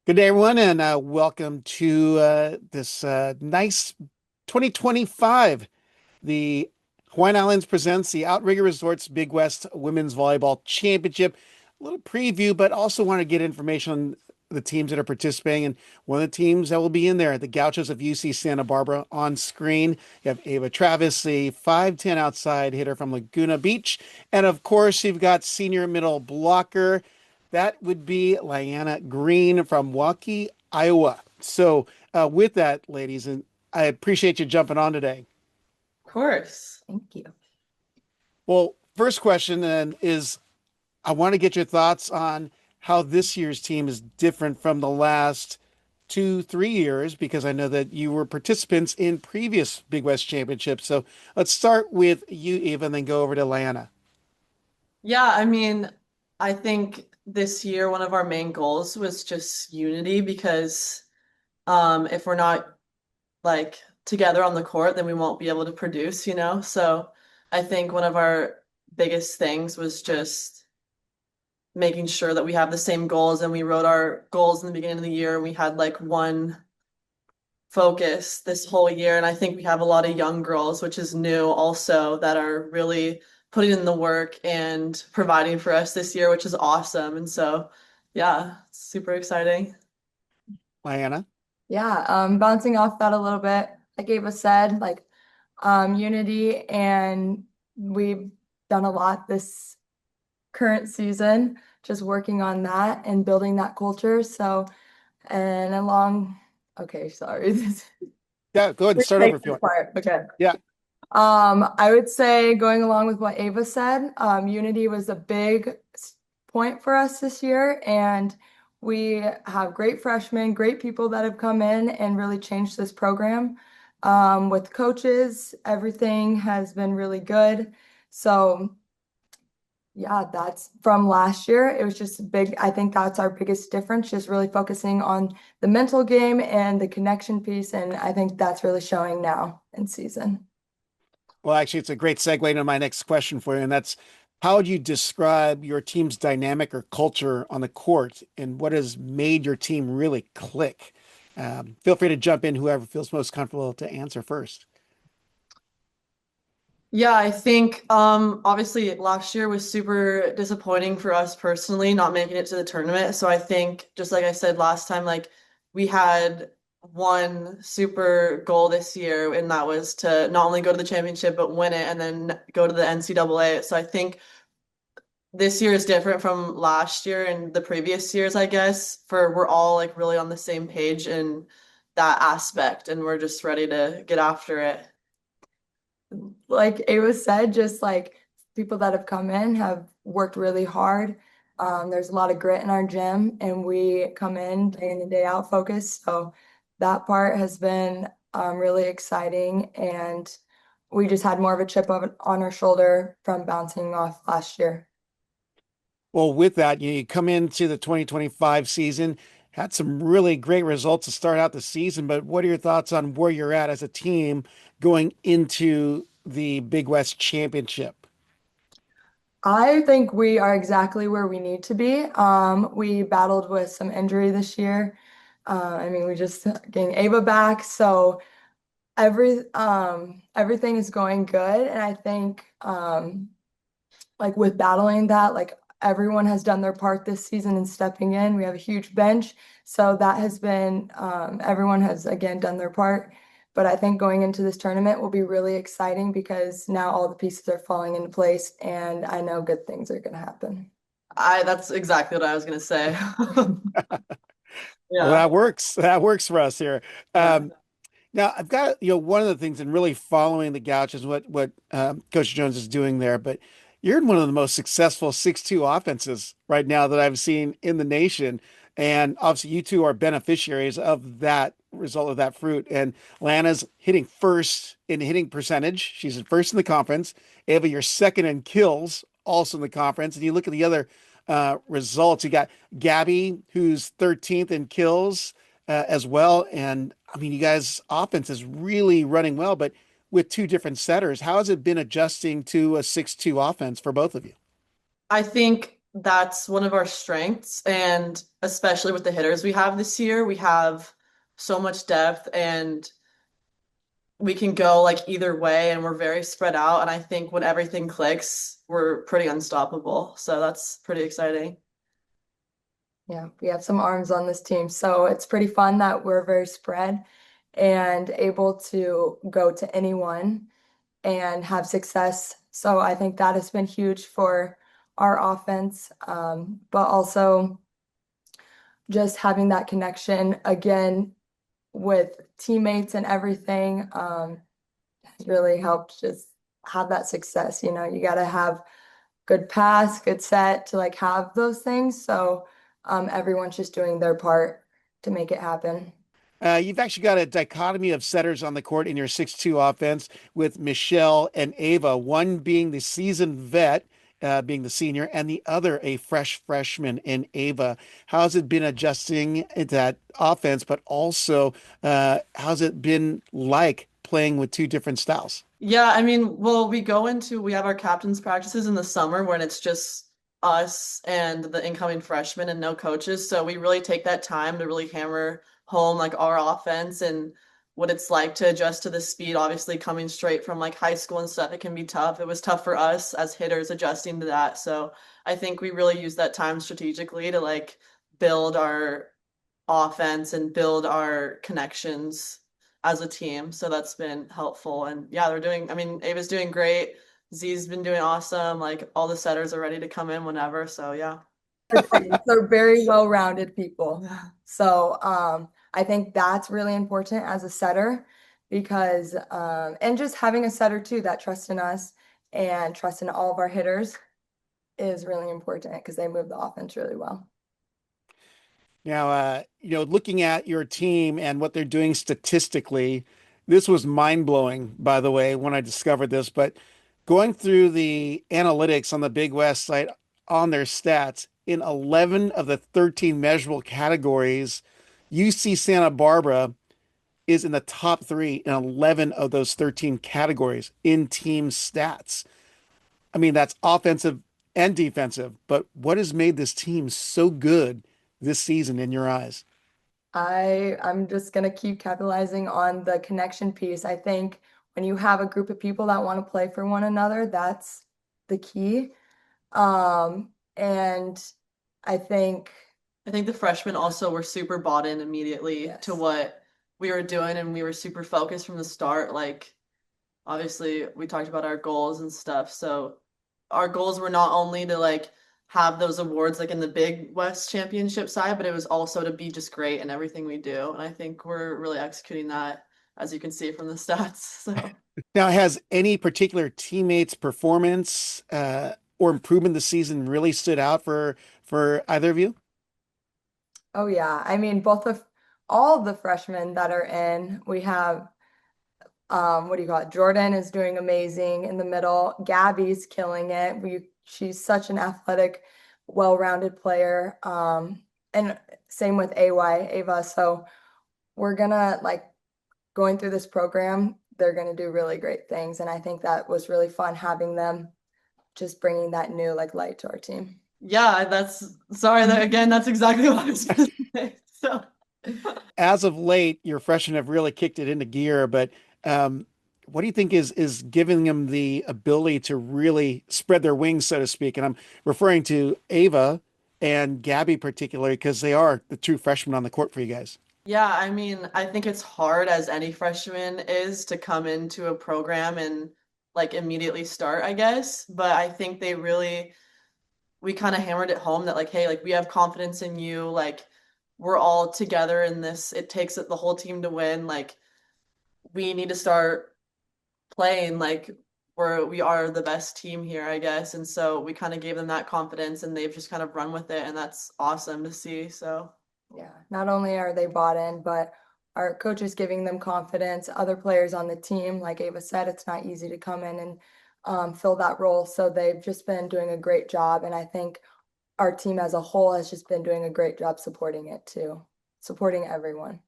Good day, everyone, and welcome to this nice 2025. The Hawaiian Islands presents the Outrigger Resorts Big West Women's Volleyball Championship. A little preview, but also want to get information on the teams that are participating. And one of the teams that will be in there, the Gauchos of UC Santa Barbara on screen. You have Ava Travis, the 5'10" outside hitter from Laguna Beach. And of course, you've got senior middle blocker. That would be Layanna Green from Waukee, Iowa. So, with that, ladies, and I appreciate you jumping on today. Of course. Thank you. Well, first question then is I want to get your thoughts on how this year's team is different from the last 2, 3 years, because I know that you were participants in previous Big West championships. So let's start with you, Eva, and then go over to Lana. Yeah, I think this year one of our main goals was just unity because if we're not like together on the court, then we won't be able to produce. So I think one of our biggest things was just making sure that we have the same goals and we wrote our goals in the beginning of the year and we had like one focus this whole year. And I think we have a lot of young girls, which is new also, that are really putting in the work and providing for us this year, which is awesome. And so, yeah, it's super exciting. Lana. Yeah, bouncing off that a little bit, like Ava said, like unity, and we've done a lot this current season, just working on that and building that culture. So, and along, okay, sorry, Yeah, go ahead and start over take if you this want. part. Okay. Yeah. I would say going along with what Ava said, unity was a big point for us this year, and we have great freshmen, great people that have come in and really changed this program. With coaches, everything has been really good. So, yeah, that's from last year. It was just big. I think that's our biggest difference, just really focusing on the mental game and the connection piece. And I think that's really showing now in season. Well, actually, it's a great segue into my next question for you, and that's how would you describe your team's dynamic or culture on the court, and what has made your team really click? Feel free to jump in, whoever feels most comfortable to answer first. Yeah, I think obviously last year was super disappointing for us personally, not making it to the tournament. So I think just like I said last time, like we had one super goal this year, and that was to not only go to the championship but win it and then go to the NCAA. So I think this year is different from last year and the previous years, I guess, for we're all like really on the same page in that aspect and we're just ready to get after it. Like Ava said, just like people that have come in have worked really hard. There's a lot of grit in our gym, and we come in day in and day out focused. So that part has been really exciting, and we just had more of a chip on our shoulder from bouncing off last year. Well, with that, you come into the 2025 season, had some really great results to start out the season, but what are your thoughts on where you're at as a team going into the Big West Championship? I think we are exactly where we need to be. We battled with some injury this year. We just getting Ava back, so everything is going good, and I think like with battling that, like everyone has done their part this season and stepping in. We have a huge bench, so that has been everyone has again done their part. But I think going into this tournament will be really exciting because now all the pieces are falling into place, and I know good things are going to happen. I That's exactly what I was gonna say. Well, Yeah. that works. That works for us here. Yeah. Um, Now, I've got, one of the things in really following the Gauchos, what Coach Jones is doing there, but you're in one of the most successful 6-2 offenses right now that I've seen in the nation. And obviously, you two are beneficiaries of that result of that fruit. And Lana's hitting first in hitting percentage. She's first in the conference. Ava, you're second in kills, also in the conference. And you look at the other results, you got Gabby, who's 13th in kills as well. And I mean, you guys' offense is really running well, but with two different setters, how has it been adjusting to a 6-2 offense for both of you? I think that's one of our strengths. And especially with the hitters we have this year, we have so much depth and we can go like either way and we're very spread out. And I think when everything clicks, we're pretty unstoppable. So that's pretty exciting. Yeah, we have some arms on this team, so it's pretty fun that we're very spread and able to go to anyone and have success. So I think that has been huge for our offense, but also just having that connection again with teammates and everything has really helped just have that success. You know, you got to have good pass, good set to like have those things. So everyone's just doing their part to make it happen. You've actually got a dichotomy of setters on the court in your 6-2 offense with Michelle and Ava, one being the seasoned vet, being the senior, and the other a fresh freshman in Ava. How's it been adjusting that offense, but also how's it been like playing with two different styles? Yeah, I mean, well, we have our captain's practices in the summer when it's just us and the incoming freshmen and no coaches. So we really take that time to really hammer home like our offense and what it's like to adjust to the speed. Obviously, coming straight from like high school and stuff, it can be tough. It was tough for us as hitters adjusting to that. So I think we really use that time strategically to like build our offense and build our connections as a team. So that's been helpful. And yeah, I mean, Ava's doing great. Z's been doing awesome. Like all the setters are ready to come in whenever. So yeah. They're very well-rounded people. So I think that's really important as a setter because and just having a setter too that trusts in us and trust in all of our hitters is really important because they move the offense really well. Now, looking at your team and what they're doing statistically, this was mind-blowing, by the way, when I discovered this, but going through the analytics on the Big West site on their stats, in 11 of the 13 measurable categories, UC Santa Barbara is in the top three in 11 of those 13 categories in team stats. I mean, that's offensive and defensive, but what has made this team so good this season in your eyes? I'm just gonna keep capitalizing on the connection piece. I think when you have a group of people that want to play for one another, that's the key. And I think I think the freshmen also were super bought in immediately to yes. what we were doing and we were super focused from the start. Like obviously we talked about our goals and stuff. So our goals were not only to like have those awards like in the Big West Championship side, but it was also to be just great in everything we do. And I think we're really executing that, as you can see from the stats. So Now, has any particular teammate's performance or improvement this season really stood out for either of you? Oh yeah. I mean, both of all the freshmen that are in, we have what do you call it? Jordan is doing amazing in the middle. Gabby's killing it. She's such an athletic, well-rounded player. And same with Ava. So we're gonna like going through this program, they're gonna do really great things. And I think that was really fun having them just bringing that new like light to our team. yeah, that again, that's exactly what I was gonna say. So As of late, your freshmen have really kicked it into gear, but what do you think is giving them the ability to really spread their wings, so to speak? And I'm referring to Ava and Gabby particularly because they are the true freshmen on the court for you guys. yeah, I mean, I think it's hard as any freshman is to come into a program and like immediately start, I guess. But I think we kind of hammered it home that like, hey, like we have confidence in you. Like we're all together in this. It takes the whole team to win. Like we need to start playing like we are the best team here, I guess. And so we kind of gave them that confidence and they've just kind of run with it. And that's awesome to see. So. Yeah, not only are they bought in, but our coach is giving them confidence. Other players on the team, like Ava said, it's not easy to come in and fill that role. So they've just been doing a great job. And I think our team as a whole has just been doing a great job supporting it too, supporting everyone.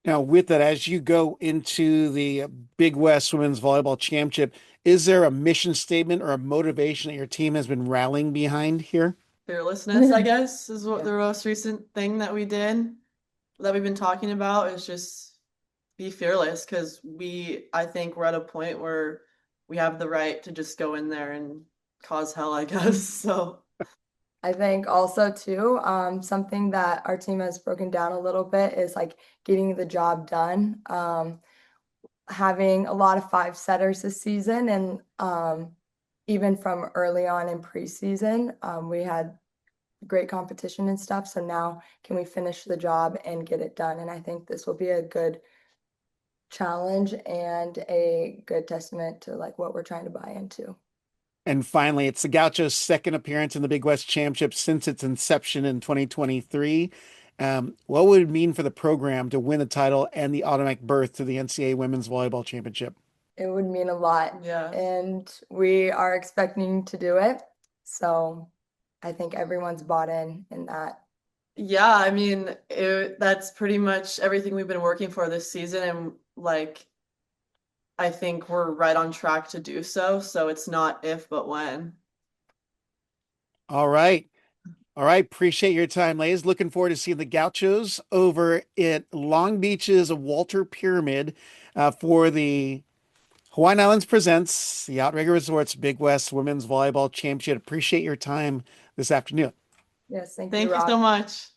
Now, with that, as you go into the Big West Women's Volleyball Championship, is there a mission statement or a motivation that your team has been rallying behind here? Fearlessness, I guess, is what Yeah. the most recent thing that we did that we've been talking about is just be fearless because I think we're at a point where we have the right to just go in there and cause hell, I guess. So, I think also too, something that our team has broken down a little bit is like getting the job done. Having a lot of five setters this season, and even from early on in preseason, we had great competition and stuff. So now can we finish the job and get it done? And I think this will be a good challenge and a good testament to like what we're trying to buy into. And finally, it's the Gauchos' second appearance in the Big West Championship since its inception in 2023. What would it mean for the program to win the title and the automatic berth to the NCAA Women's Volleyball Championship? It would mean a lot, yeah. and we are expecting to do it. So I think everyone's bought in that. Yeah, I mean, that's pretty much everything we've been working for this season, and like I think we're right on track to do so. So it's not if, but when. All right. All right. Appreciate your time, ladies. Looking forward to seeing the Gauchos over at Long Beach's Walter Pyramid for the Hawaiian Islands Presents the Outrigger Resorts Big West Women's Volleyball Championship. Appreciate your time this afternoon. Yes, thank you, Thank you so Rob. much.